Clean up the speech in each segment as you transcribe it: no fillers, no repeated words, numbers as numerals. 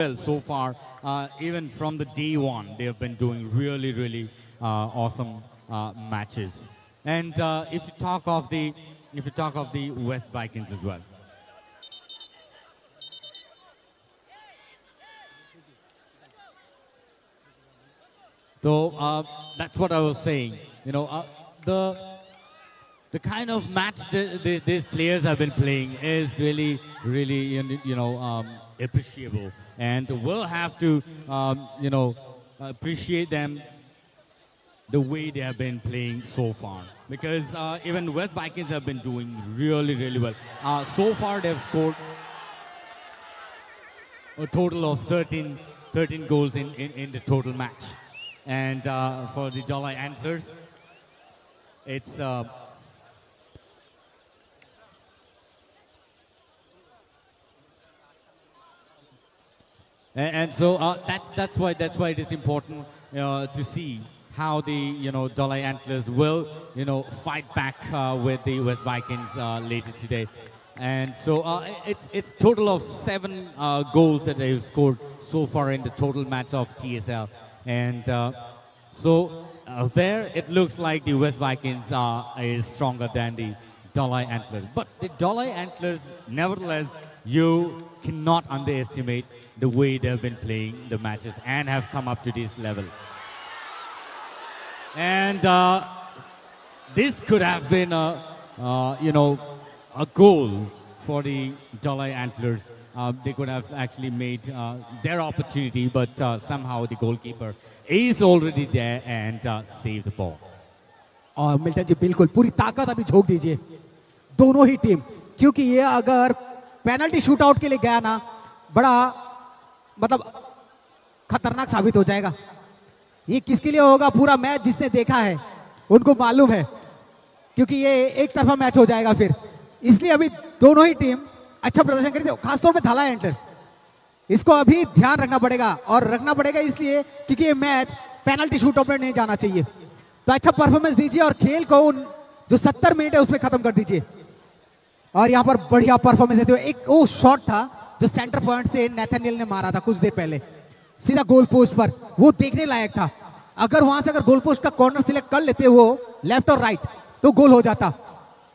well so far. Even from the day one, they have been doing really, really awesome matches. And if you talk of the West Vikings as well. So that's what I was saying. You know, the kind of match these players have been playing is really, really, appreciable, and we'll have to, appreciate them the way they have been playing so far. Because even West Vikings have been doing really, really well. So far, they've scored a total of 13 goals in the total match. And for the Dalai Antlers, it's and so that's why it is important to see how the Dalai Antlers will fight back with the West Vikings later today. And so it's total of 7 goals that they've scored so far in the total match of TSL. And so there it looks like the West Vikings is stronger than the Dalai Antlers. But the Dalai Antlers, nevertheless, you cannot underestimate the way they've been playing the matches and have come up to this level. And this could have been a goal for the Dalai Antlers. They could have actually made their opportunity, but somehow the goalkeeper is already there and saved the ball. और Milton जी बिल्कुल पूरी ताकत अभी झोंक दीजिए दोनों ही team, क्योंकि ये अगर पेनल्टी शूट आउट के लिए गया ना, बड़ा मतलब खतरनाक साबित हो जाएगा. ये किसके लिए होगा? पूरा मैच जिसने देखा है उनको मालूम है, क्योंकि ये एक तरफा मैच हो जाएगा फिर. इसलिए अभी दोनों ही टीम अच्छा प्रदर्शन करी, खासतौर पे धाला एंटर्स. इसको अभी ध्यान रखना पड़ेगा, और रखना पड़ेगा इसलिए क्योंकि ये मैच पेनल्टी शूट आउट में नहीं जाना चाहिए. तो अच्छा परफॉर्मेंस दीजिए और खेल को जो 70 मिनट है उसमें खत्म कर दीजिए. और यहाँ पर बढ़िया परफॉर्मेंस देते हुए एक वो शॉट था जो सेंटर पॉइंट से नेथानियल ने मारा था कुछ देर पहले, सीधा गोल पोस्ट पर. वो देखने लायक था. अगर वहां से अगर गोल पोस्ट का कॉर्नर सिलेक्ट कर लेते वो लेफ्ट और राइट, तो गोल हो जाता,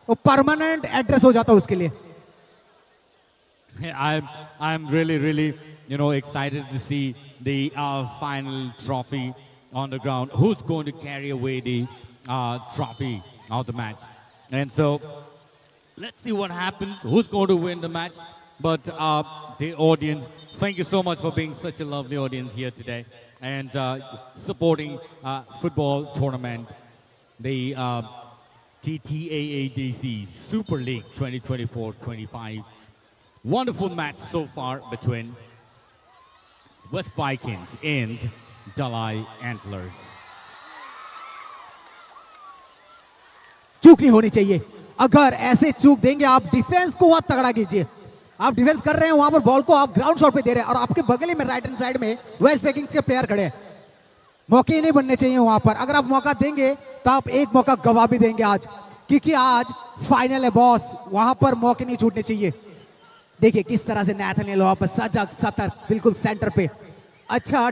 वो परमानेंट एड्रेस हो जाता उसके लिए. I'm really excited to see the final trophy on the ground. Who's going to carry away the trophy of the match? And so let's see what happens. Who's going to win the match? But the audience, thank you so much for being such a lovely audience here today and supporting football tournament, the TTAADC Super League 2024-25. Wonderful match so far between West Vikings and Dalai Antlers. चूक नहीं होनी चाहिए. अगर ऐसे चूक देंगे आप, defence को वहां तगड़ा कीजिए. आप डिफेंस कर रहे हैं, वहां पर बॉल को आप ग्राउंड शॉट पे दे रहे हैं, और आपके बगल में राइट हैंड साइड में वेस्ट विकिंग्स के प्लेयर खड़े हैं. मौके नहीं बनने चाहिए वहां पर. अगर आप मौका देंगे तो आप एक मौका गवा भी देंगे आज, क्योंकि आज फाइनल है बॉस. वहां पर मौके नहीं छूटने चाहिए. देखिए किस तरह से नेथानियल वहां पर सजग सतर्क बिल्कुल सेंटर पे, अच्छा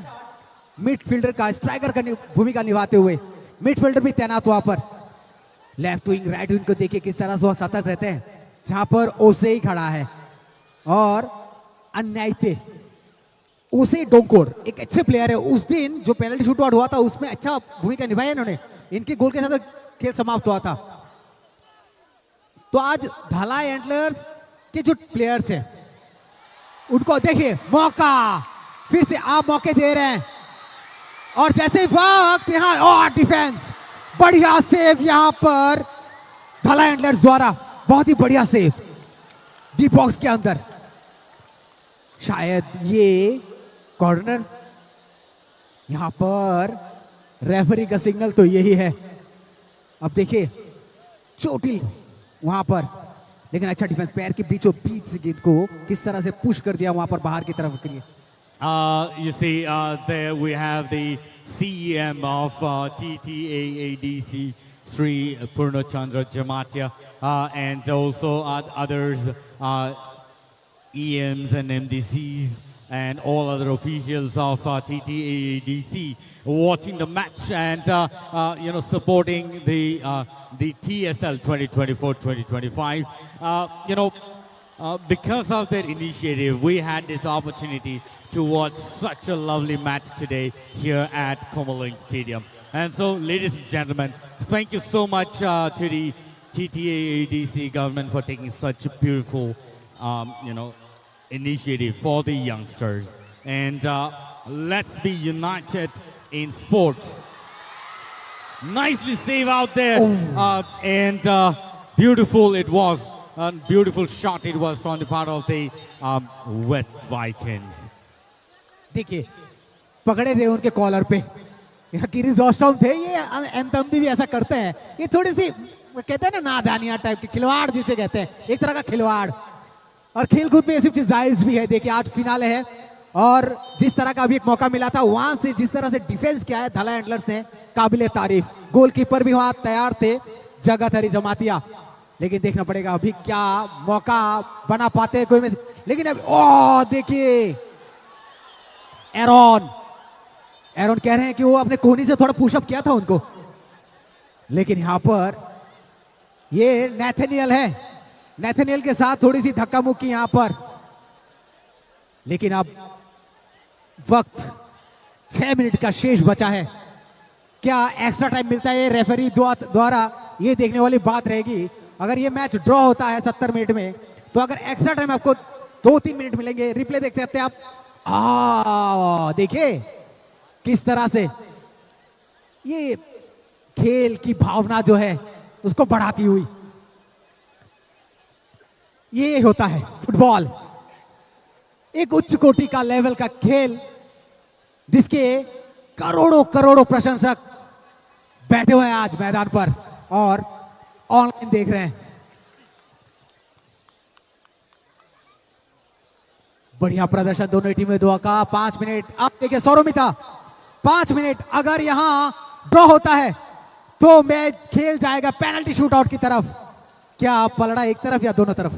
मिडफील्डर का स्ट्राइकर का भूमिका निभाते हुए मिडफील्डर भी तैनात वहां पर. लेफ्ट विंग राइट विंग को देखिए किस तरह से वह सतर्क रहते हैं, जहां पर ओसे ही खड़ा है और अन्याय थे उसे डोंकोर एक अच्छे प्लेयर है. उस दिन जो पेनल्टी शूट आउट हुआ था उसमें अच्छा भूमिका निभाई इन्होंने. इनके गोल के साथ खेल समाप्त हुआ था. तो आज धालाई एंटलर्स के जो प्लेयर्स हैं उनको देखिए मौका, फिर से आप मौके दे रहे हैं. और जैसे वक्त यहां और डिफेंस, बढ़िया सेव यहां पर धालाई एंटलर्स द्वारा, बहुत ही बढ़िया सेव डी बॉक्स के अंदर. शायद ये कॉर्नर, यहां पर रेफरी का सिग्नल तो यही है. अब देखिए चोटिल वहां पर, लेकिन अच्छा डिफेंस, पैर के बीचों बीच से गेंद को किस तरह से पुश कर दिया वहां पर बाहर की तरफ के लिए. You see, there we have the CEM of TTAADC, Sri Purnachandra Jamatia, and also others, EMs and MDCs, and all other officials of TTAADC watching the match and supporting the TSL 2024-2025. Because of their initiative, we had this opportunity to watch such a lovely match today here at Komaling Stadium. And so, ladies and gentlemen, thank you so much to the TTAADC government for taking such a beautiful, initiative for the youngsters. And let's be united in sports. Nicely saved out there. And beautiful it was. A beautiful shot it was from the part of the West Vikings. देखिए पकड़े थे उनके collar पे, यहाँ किरीज ऑस्टॉम थे, ये anthem भी ऐसा करते हैं, ये थोड़ी सी कहते हैं ना नादानिया टाइप के, खिलवाड़ जिसे कहते हैं, एक तरह का खिलवाड़। और खेल कूद में ये सब चीज जायज भी है। देखिए आज फिनाले है और जिस तरह का अभी एक मौका मिला था, वहां से जिस तरह से डिफेंस किया है धलाई एंटलर्स ने, काबिले तारीफ। गोलकीपर भी वहां तैयार थे, जगत हरी जमातिया। लेकिन देखना पड़ेगा अभी क्या मौका बना पाते हैं कोई में से। लेकिन अब देखिए एरोन कह रहे हैं कि वो अपने कोहनी से थोड़ा पुशअप किया था उनको, लेकिन यहां पर ये नेथनियल है, नेथनियल के साथ थोड़ी सी धक्का मुक्की यहां पर। लेकिन अब वक्त 6 मिनट का शेष बचा है, क्या एक्स्ट्रा टाइम मिलता है रेफरी द्वारा, ये देखने वाली बात रहेगी। अगर ये मैच ड्रॉ होता है 70 मिनट में, तो अगर एक्स्ट्रा टाइम आपको 2-3 मिनट मिलेंगे। रिप्ले देख सकते हैं आप। देखिए किस तरह से ये खेल की भावना जो है उसको बढ़ाती हुई, ये होता है फुटबॉल, एक उच्च कोटि का लेवल का खेल जिसके करोड़ों करोड़ों प्रशंसक बैठे हुए हैं आज मैदान पर और ऑनलाइन देख रहे हैं। बढ़िया प्रदर्शन दोनों टीमें दुआ का। 5 मिनट अब देखिए सौरमिता, 5 मिनट अगर यहां ड्रॉ होता है तो मैच खेल जाएगा पेनल्टी शूटआउट की तरफ। क्या पलड़ा एक तरफ या दोनों तरफ?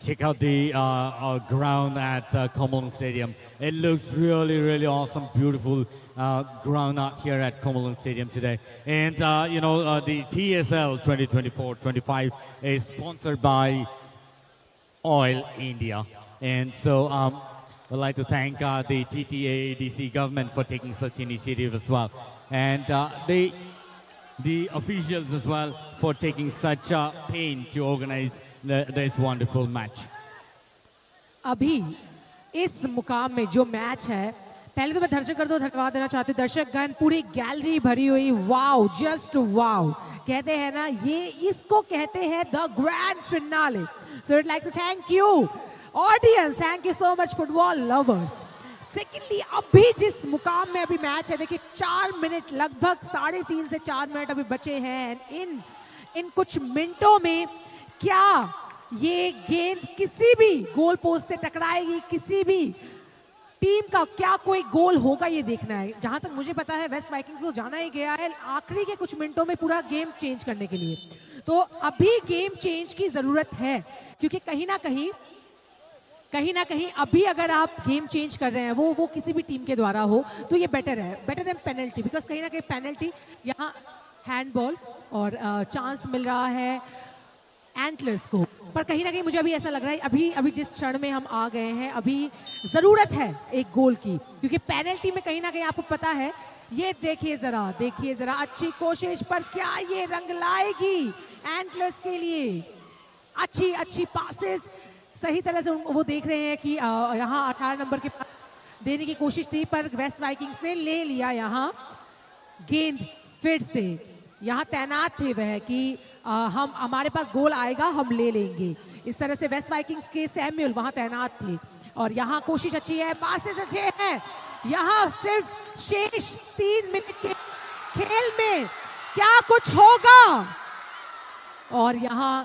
Check out the ground at Komalang Stadium. It looks really, really awesome, beautiful ground out here at Komalang Stadium today. And, the TSL 2024-25 is sponsored by Oil India. And so I'd like to thank the TTAADC government for taking such initiative as well. And the officials as well for taking such pain to organize this wonderful match. अभी इस मुकाम में जो match है, पहले तो मैं दर्शक को धन्यवाद देना चाहती हूँ। दर्शकगण, पूरी गैलरी भरी हुई, वाओ, जस्ट वाओ। कहते हैं ना, ये इसको कहते हैं the grand finale. So I'd like to thank you audience, thank you so much football lovers. Secondly, अभी जिस मुकाम में अभी मैच है, देखिए 4 मिनट, लगभग 3.5 से 4 मिनट अभी बचे हैं। इन कुछ मिनटों में क्या ये गेंद किसी भी गोल पोस्ट से टकराएगी, किसी भी टीम का क्या कोई गोल होगा, ये देखना है। जहां तक मुझे पता है वेस्ट वाइकिंग्स को जाना ही गया है आखिरी के कुछ मिनटों में पूरा गेम चेंज करने के लिए। तो अभी गेम चेंज की जरूरत है, क्योंकि कहीं ना कहीं अभी अगर आप गेम चेंज कर रहे हैं वो किसी भी टीम के द्वारा हो, तो ये बेटर है, बेटर देन पेनल्टी। बिकॉज कहीं ना कहीं पेनल्टी, यहाँ हैंडबॉल और चांस मिल रहा है एंटलर्स को। पर कहीं ना कहीं मुझे अभी ऐसा लग रहा है अभी जिस क्षण में हम आ गए हैं, अभी जरूरत है एक गोल की, क्योंकि पेनल्टी में कहीं ना कहीं आपको पता है। ये देखिए जरा अच्छी कोशिश, पर क्या ये रंग लाएगी एंटलर्स के लिए? अच्छी पासेस सही तरह से वो देख रहे हैं कि यहाँ 18 नंबर के पास देने की कोशिश थी, पर वेस्ट वाइकिंग्स ने ले लिया यहाँ गेंद फिर से। यहाँ तैनात थे वह कि हमारे पास गोल आएगा, हम ले लेंगे। इस तरह से वेस्ट वाइकिंग्स के सैमुअल वहाँ तैनात थे। और यहाँ कोशिश अच्छी है, पासेस अच्छे हैं। यहाँ सिर्फ शेष 3 मिनट के खेल में क्या कुछ होगा? और यहाँ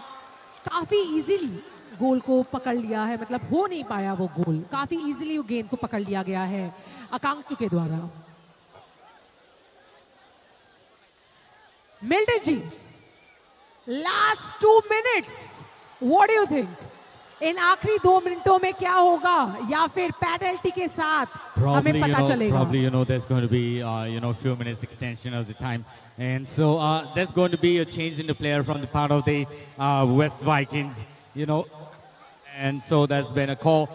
काफी इजीली गोल को पकड़ लिया है, मतलब हो नहीं पाया वो गोल, काफी इजीली वो गेंद को पकड़ लिया गया है आकांक्षु के द्वारा। Milton ji, last 2 minutes, what do you think? इन आखिरी 2 मिनटों में क्या होगा या फिर पेनल्टी के साथ हमें पता चलेगा. Probably, there's going to be, few minutes extension of the time. And so there's going to be a change in the player from the part of the West Vikings, and so there's been a call.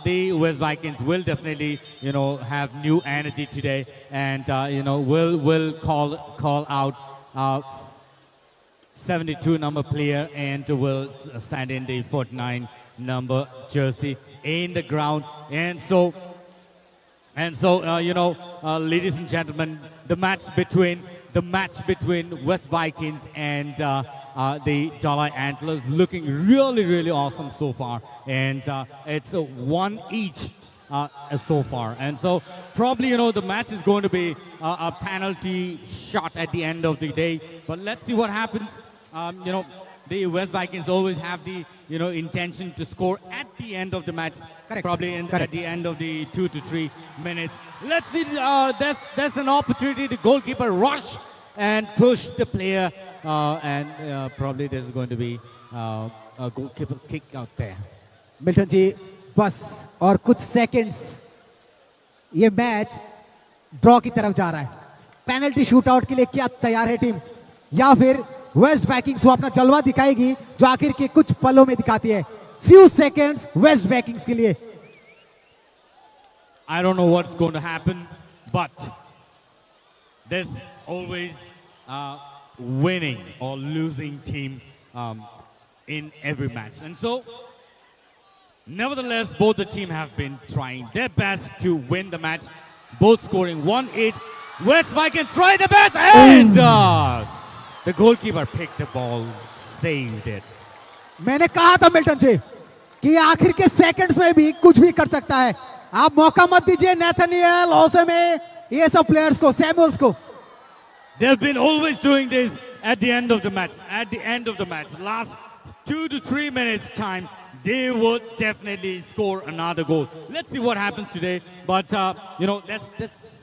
The West Vikings will definitely, have new energy today, and will call out 72 number player and will send in the 49 number jersey in the ground, and so ladies and gentlemen, the match between West Vikings and the Dalai Antlers looking really, really awesome so far, and it's a 1 each so far, and so probably the match is going to be a penalty shot at the end of the day, but let's see what happens. The West Vikings always have the intention to score at the end of the match. Correct. Probably at the end of the 2 to 3 minutes. Let's see. There's an opportunity. The goalkeeper rush and push the player, and probably there's going to be a goalkeeper kick out there. Milton ji, बस और कुछ seconds ये match draw की तरफ जा रहा है. Penalty shootout के लिए क्या तैयार है टीम, या फिर वेस्ट वाइकिंग्स वो अपना जलवा दिखाएगी जो आखिर के कुछ पलों में दिखाती है. फ्यू सेकंड्स वेस्ट वाइकिंग्स के लिए. I don't know what's going to happen, but there's always a winning or losing team in every match, and so nevertheless both the team have been trying their best to win the match, both scoring 1-8. West Vikings try the best, and the goalkeeper picked the ball, saved it. मैंने कहा था Milton जी कि आखिर के seconds में भी कुछ भी कर सकता है. आप मौका मत दीजिए नेथनियल, ओसेमे, ये सब प्लेयर्स को, सैमुअल्स को. They've been always doing this at the end of the match. At the end of the match, last 2 to 3 minutes time, they would definitely score another goal. Let's see what happens today. But that's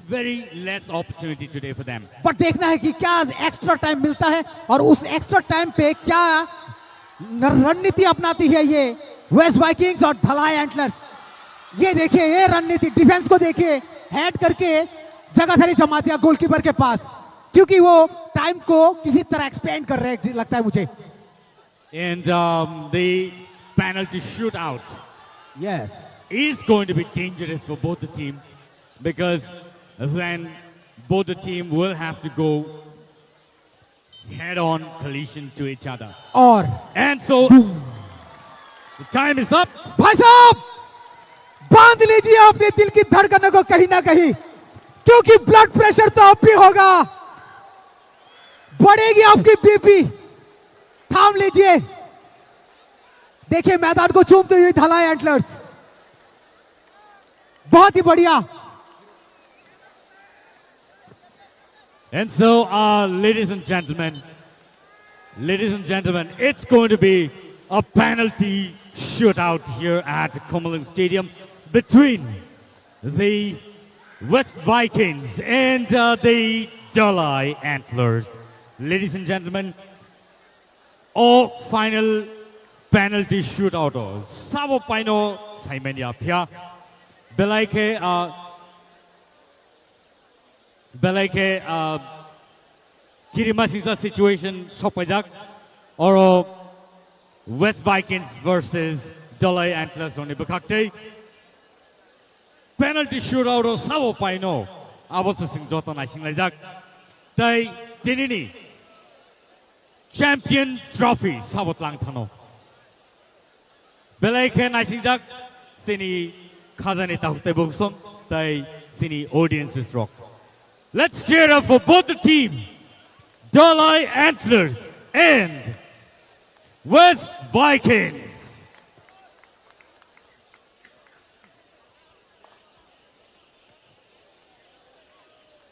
very less opportunity today for them. पर देखना है कि क्या extra time मिलता है और उस extra time पे क्या रणनीति अपनाती है ये वेस्ट वाइकिंग्स और धलाई एंटलर्स. ये देखिए, ये रणनीति, डिफेंस को देखिए, हेड करके जगह जमा दिया गोलकीपर के पास, क्योंकि वो टाइम को किसी तरह एक्सपेंड कर रहे हैं लगता है मुझे. And the penalty shootout Yes. is going to be dangerous for both the team, because then both the team will have to go head-on collision to each other. और And so the time is up. भाई साहब, बांध लीजिए अपने दिल की धड़कनों को कहीं ना कहीं, क्योंकि ब्लड प्रेशर तो अब भी होगा, बढ़ेगी आपकी बीपी. थाम लीजिए. देखिए मैदान को चूमते हुए धलाई एंटलर्स, बहुत ही बढ़िया. And so, ladies and gentlemen, it's going to be a penalty shootout here at Cumberland Stadium between the West Vikings and the Dalai Antlers. Ladies and gentlemen, all final penalty shootout. Sabo paino saimenya pia. Belaike Kirimasisa situation sopajak or West Vikings versus Dalai Antlers on the Bakakte. Penalty shootout o Sabo paino. Abosu sing joto na singlajak. Tai dinini champion trophy sabot lang thano. Belaike na singjak sini khazani tahute bugson tai sini audiences rock. Let's cheer up for both the team, Dalai Antlers and West Vikings.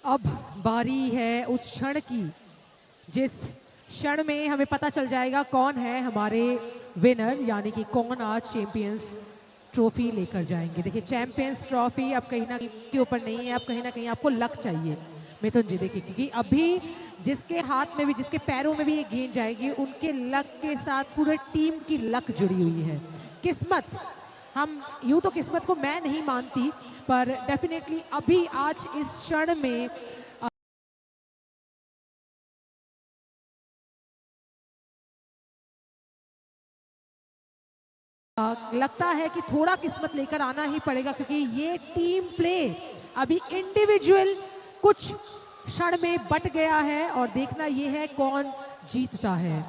अब बारी है उस क्षण की जिस क्षण में हमें पता चल जाएगा कौन है हमारे विनर, यानी कि कौन आज चैंपियंस ट्रॉफी लेकर जाएंगे. देखिए, चैंपियंस ट्रॉफी अब कहीं ना कहीं के ऊपर नहीं है, अब कहीं ना कहीं आपको लक चाहिए. मिथुन जी देखिए, क्योंकि अभी जिसके हाथ में भी, जिसके पैरों में भी ये गेंद जाएगी, उनके लक के साथ पूरे टीम की लक जुड़ी हुई है। किस्मत, हम यूं तो किस्मत को मैं नहीं मानती, पर डेफिनेटली अभी आज इस क्षण में लगता है कि थोड़ा किस्मत लेकर आना ही पड़ेगा, क्योंकि ये टीम प्ले अभी इंडिविजुअल कुछ क्षण में बट गया है और देखना ये है कौन जीतता है।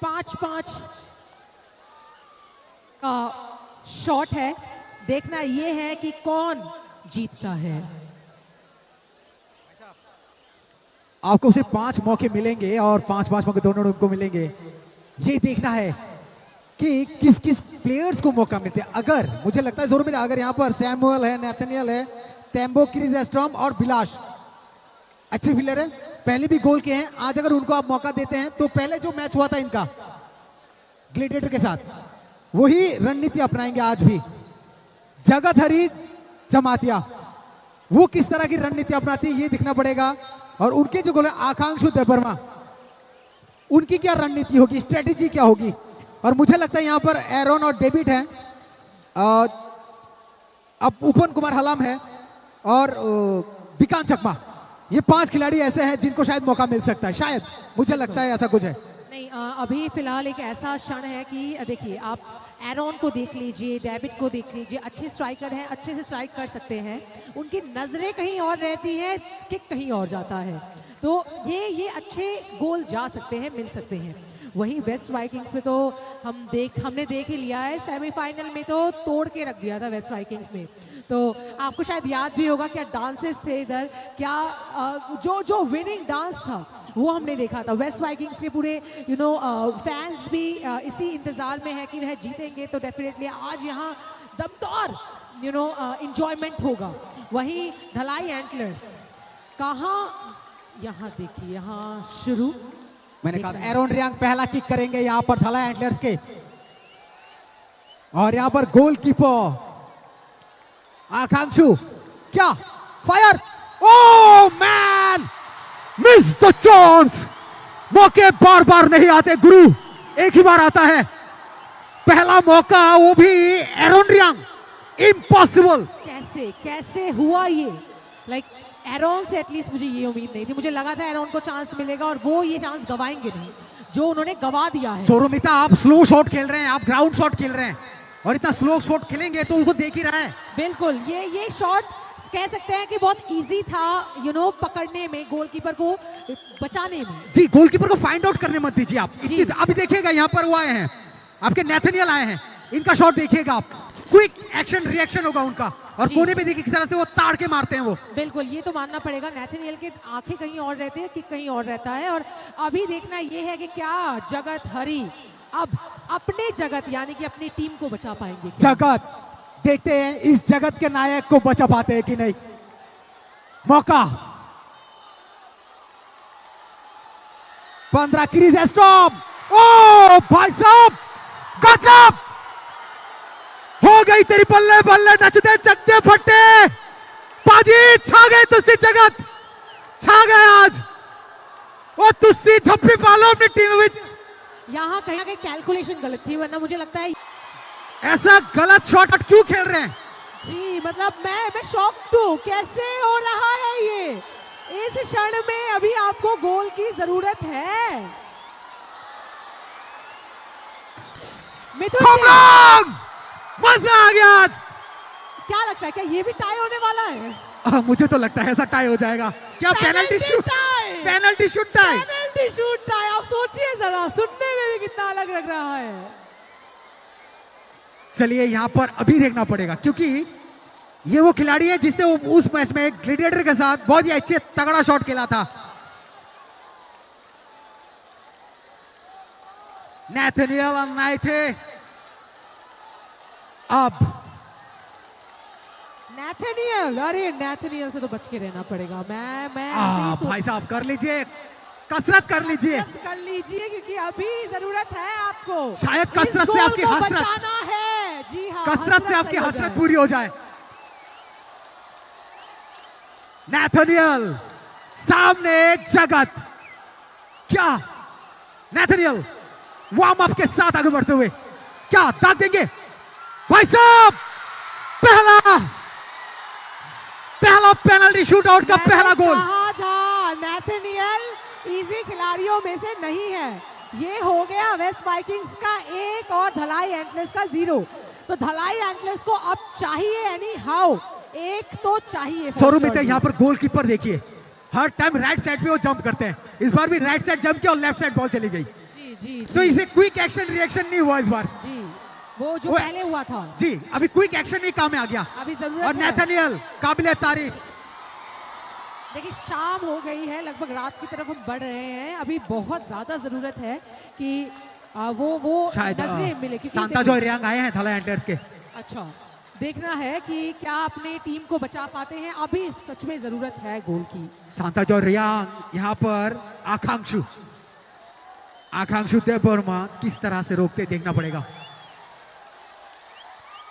5-5 का शॉट है, देखना ये है कि कौन जीतता है। आपको सिर्फ 5 मौके मिलेंगे और 5-5 मौके दोनों को मिलेंगे। ये देखना है कि किस किस प्लेयर्स को मौका मिलते हैं। अगर मुझे लगता है जोर में, अगर यहाँ पर सैमुअल है, नेथनियल है, टेम्बो क्रिजेस्ट्रॉम और बिलाश अच्छे प्लेयर है, पहले भी गोल के हैं। आज अगर उनको आप मौका देते हैं तो पहले जो मैच हुआ था इनका ग्लेडिएटर के साथ, वही रणनीति अपनाएंगे आज भी। जगतहरी जमातिया वो किस तरह की रणनीति अपनाती है ये दिखना पड़ेगा। और उनके जो गोल आकांक्षु देबर्मा, उनकी क्या रणनीति होगी, स्ट्रेटेजी क्या होगी। और मुझे लगता है यहाँ पर एरोन और डेविड हैं, अब उपन कुमार हलाम है और बिकान चकमा। ये 5 खिलाड़ी ऐसे हैं जिनको शायद मौका मिल सकता है, शायद मुझे लगता है ऐसा कुछ है। नहीं, अभी फिलहाल एक ऐसा क्षण है कि देखिए, आप एरोन को देख लीजिए, डेविड को देख लीजिए, अच्छे स्ट्राइकर हैं, अच्छे से स्ट्राइक कर सकते हैं। उनकी नजरें कहीं और रहती हैं, किक कहीं और जाता है, तो ये अच्छे गोल जा सकते हैं, मिल सकते हैं। वहीं वेस्ट वाइकिंग्स में तो हमने देख ही लिया है, सेमीफाइनल में तो तोड़ के रख दिया था वेस्ट वाइकिंग्स ने। तो आपको शायद याद भी होगा क्या डांसेस थे इधर, क्या जो विनिंग डांस था वो हमने देखा था। वेस्ट वाइकिंग्स के पूरे फैंस भी इसी इंतजार में है कि वह जीतेंगे, तो डेफिनेटली आज यहाँ दमदार इंजॉयमेंट होगा। वहीं धलाई एंटलर्स कहाँ, यहाँ देखिए, यहाँ शुरू मैंने कहा एरोन रियांग पहला किक करेंगे यहाँ पर धलाई एंटलर्स के, और यहाँ पर गोलकीपर आकांक्षु, क्या fire, oh man, miss the chance. मौके बार बार नहीं आते गुरु, एक ही बार आता है पहला मौका, वो भी एरोन रियांग। इम्पॉसिबल, कैसे हुआ ये। एरोन से एटलीस्ट मुझे ये उम्मीद नहीं थी, मुझे लगा था एरोन को चांस मिलेगा और वो ये चांस गवाएंगे नहीं जो उन्होंने गवा दिया है। सोरोमिता, आप स्लो शॉट खेल रहे हैं, आप ग्राउंड शॉट खेल रहे हैं, और इतना स्लो शॉट खेलेंगे तो उसको देख ही रहा है। बिल्कुल, ये शॉट कह सकते हैं कि बहुत इजी था पकड़ने में, गोलकीपर को बचाने में। जी, गोलकीपर को फाइंड आउट करने मत दीजिए आप। अभी देखिएगा यहाँ पर वो आए हैं, आपके नेथनियल आए हैं, इनका शॉट देखिएगा आप, क्विक एक्शन रिएक्शन होगा उनका, और कोने पे देखिए किस तरह से वो ताड़ के मारते हैं वो। बिल्कुल, ये तो मानना पड़ेगा, नेथनियल के आंखें कहीं और रहती है, किक कहीं और रहता है। और अभी देखना ये है कि क्या जगतहरी अब अपने जगत यानी कि अपनी टीम को बचा पाएंगे। जगत, देखते हैं इस जगत के नायक को बचा पाते हैं कि नहीं। मौका 15 क्रीज स्टॉप, ओ भाई साहब गजब, हो गई तेरी बल्ले बल्ले, नचते चकते फटे पाजी, छा गए तुझसे जगत, छा गए आज। ओ तुझसे झप्पी पालो अपनी टीम में। यहाँ कहीं ना कहीं कैलकुलेशन गलत थी, वरना मुझे लगता है ऐसा गलत शॉट क्यों खेल रहे हैं जी। मतलब मैं शॉक्ड हूँ, कैसे हो रहा है ये। इस क्षण में अभी आपको गोल की जरूरत है। मिथुन, मजा आ गया आज। क्या लगता है, क्या ये भी टाई होने वाला है? मुझे तो लगता है ऐसा टाई हो जाएगा। क्या penalty shoot, penalty shoot tie, penalty shoot tie. आप सोचिए जरा, सुनने में भी कितना अलग लग रहा है। चलिए यहां पर अभी देखना पड़ेगा, क्योंकि ये वो खिलाड़ी है जिसने उस मैच में ग्लेडिएटर के साथ बहुत ही अच्छे तगड़ा शॉट खेला था। नेथनियल नहीं थे, अब नेथनियल, अरे नेथनियल से तो बच के रहना पड़ेगा। मैं भाई साहब कर लीजिए, कसरत कर लीजिए, क्योंकि अभी जरूरत है आपको। शायद कसरत से आपकी हसरत, बचाना है। जी हाँ, कसरत से आपकी हसरत पूरी हो जाए। नेथनियल सामने जगत, क्या नेथनियल वार्म अप के साथ आगे बढ़ते हुए क्या दाग देंगे भाई साहब। पहला पेनल्टी शूट आउट का पहला गोल। कहा था नेथनियल इजी खिलाड़ियों में से नहीं है। ये हो गया वेस्ट वाइकिंग्स का 1 और धलाई एंटलर्स का 0। तो धलाई एंटलर्स को अब चाहिए एनी हाउ एक तो चाहिए। सौरभ यहाँ पर गोलकीपर देखिए, हर टाइम राइट साइड पे वो जंप करते हैं, इस बार भी राइट साइड जंप किया और लेफ्ट साइड बॉल चली गई। जी तो इसे क्विक एक्शन रिएक्शन नहीं हुआ इस बार जी, वो जो पहले हुआ था जी, अभी क्विक एक्शन भी काम में आ गया। अभी जरूरत और है। नेथनियल काबिले तारीफ। देखिए शाम हो गई है, लगभग रात की तरफ हम बढ़ रहे हैं, अभी बहुत ज्यादा जरूरत है कि वो शायद नजरें मिले क्योंकि सांता जो रियांग आए हैं थला एंटर्स के। अच्छा देखना है कि क्या अपने टीम को बचा पाते हैं, अभी सच में जरूरत है गोल की। सांता जो रियांग यहाँ पर आकांक्षु देवबर्मा किस तरह से रोकते देखना पड़ेगा।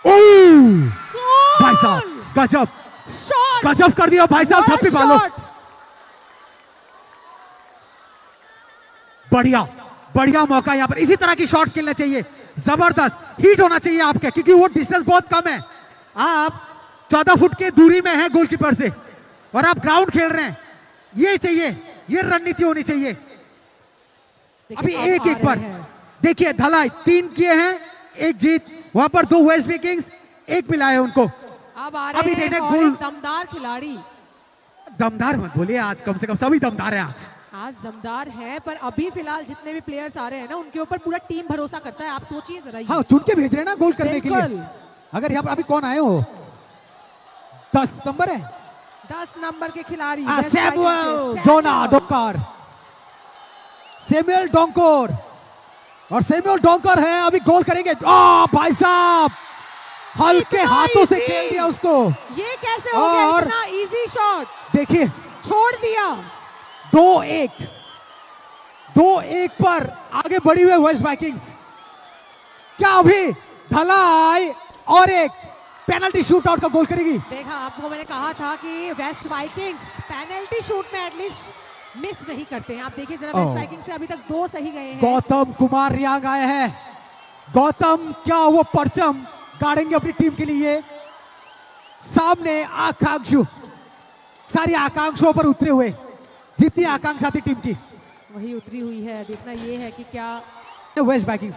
भाई साहब गजब शॉट, गजब कर दिया भाई साहब, झप्पी पालो। बढ़िया मौका यहाँ पर, इसी तरह की शॉट्स खेलना चाहिए, जबरदस्त हिट होना चाहिए आपके, क्योंकि वो डिस्टेंस बहुत कम है। आप 14 फुट के दूरी में हैं गोलकीपर से और आप ग्राउंड खेल रहे हैं, ये चाहिए, ये रणनीति होनी चाहिए। अभी एक पर देखिए, धलाई 3 किए हैं, 1 जीत, वहां पर 2 वेस्ट विकिंग्स, 1 मिला है उनको। अब आ रहे अभी हैं देखने और गोल, एक दमदार खिलाड़ी। दमदार मत बोलिए, आज कम से कम सभी दमदार हैं आज दमदार है, पर अभी फिलहाल जितने भी प्लेयर्स आ रहे हैं ना उनके ऊपर पूरा टीम भरोसा करता है। आप सोचिए जरा ये। हाँ, चुन के भेज रहे हैं ना गोल करने के लिए। बिल्कुल। अगर यहाँ पर अभी कौन आए हो, 10 नंबर है 10 नंबर के खिलाड़ी सैमुअल डोंकर, सैमुअल डोंकर, और सैमुअल डोंकर है, अभी गोल करेंगे। भाई साहब हल्के हाथों से खेल दिया उसको। ये कैसे हो गया इतना इजी शॉट, देखिए छोड़ दिया। 2-1 पर आगे बढ़ी हुई वेस्ट वाइकिंग्स। क्या अभी धलाई और एक पेनल्टी शूट आउट का गोल करेगी? देखा, आपको मैंने कहा था कि वेस्ट वाइकिंग्स पेनल्टी शूट में एटलीस्ट मिस नहीं करते हैं। आप देखिए जरा, वेस्ट वाइकिंग्स से अभी तक 2 सही गए हैं। गौतम कुमार रियांग आए हैं। गौतम क्या वो परचम गाड़ेंगे अपनी टीम के लिए? सामने आकांक्षु, सारी आकांक्षाओं पर उतरे हुए, जितनी आकांक्षा थी टीम की वही उतरी हुई है। देखना ये है कि क्या वेस्ट वाइकिंग्स